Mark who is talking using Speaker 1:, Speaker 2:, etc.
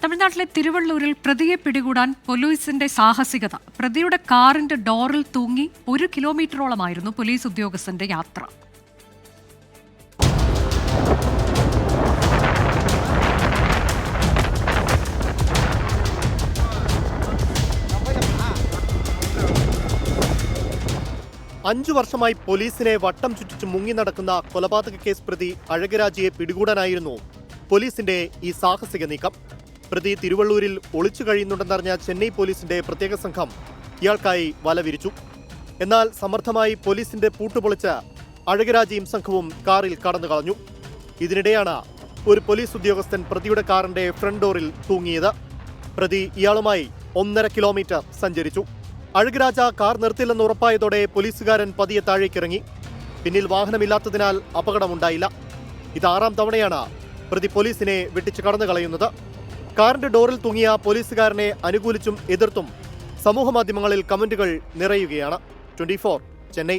Speaker 1: തമിഴ്നാട്ടിലെ തിരുവള്ളൂരിൽ പ്രതിയെ പിടികൂടാൻ പോലീസിന്റെ സാഹസികത. പ്രതിയുടെ കാറിന്റെ ഡോറിൽ തൂങ്ങി 1 കിലോമീറ്ററോളമായിരുന്നു പോലീസ് ഉദ്യോഗസ്ഥന്റെ യാത്ര.
Speaker 2: അഞ്ചു വർഷമായി പോലീസിനെ വട്ടം ചുറ്റിച്ച് മുങ്ങി നടക്കുന്ന കൊലപാതക കേസ് പ്രതി അഴകരാജയെ പിടികൂടാനായിരുന്നു പോലീസിന്റെ ഈ സാഹസിക നീക്കം. പ്രതി തിരുവള്ളൂരിൽ ഒളിച്ചു കഴിയുന്നുണ്ടെന്നറിഞ്ഞ ചെന്നൈ പോലീസിന്റെ പ്രത്യേക സംഘം ഇയാൾക്കായി വല വിരിച്ചു. എന്നാൽ സമർത്ഥമായി പോലീസിന്റെ പൂട്ടുപൊളിച്ച് അഴകരാജയും സംഘവും കാറിൽ കടന്നു കളഞ്ഞു. ഇതിനിടെയാണ് ഒരു പോലീസ് ഉദ്യോഗസ്ഥൻ പ്രതിയുടെ കാറിന്റെ ഫ്രണ്ട് ഡോറിൽ തൂങ്ങിയത്. പ്രതി ഇയാളുമായി 1.5 കിലോമീറ്റർ സഞ്ചരിച്ചു. അഴകരാജ കാർ നിർത്തില്ലെന്ന് ഉറപ്പായതോടെ പോലീസുകാരൻ പതിയെ താഴേക്കിറങ്ങി. പിന്നിൽ വാഹനമില്ലാത്തതിനാൽ അപകടമുണ്ടായില്ല. ഇത് 6ാം തവണയാണ് പ്രതി പോലീസിനെ വെട്ടിച്ച് കടന്നു കളയുന്നത്. കാറിന്റെ ഡോറിൽ തൂങ്ങിയ പോലീസുകാരനെ അനുകൂലിച്ചും എതിർത്തും സമൂഹമാധ്യമങ്ങളിൽ കമന്റുകൾ നിറയുകയാണ്. 24 ചെന്നൈ.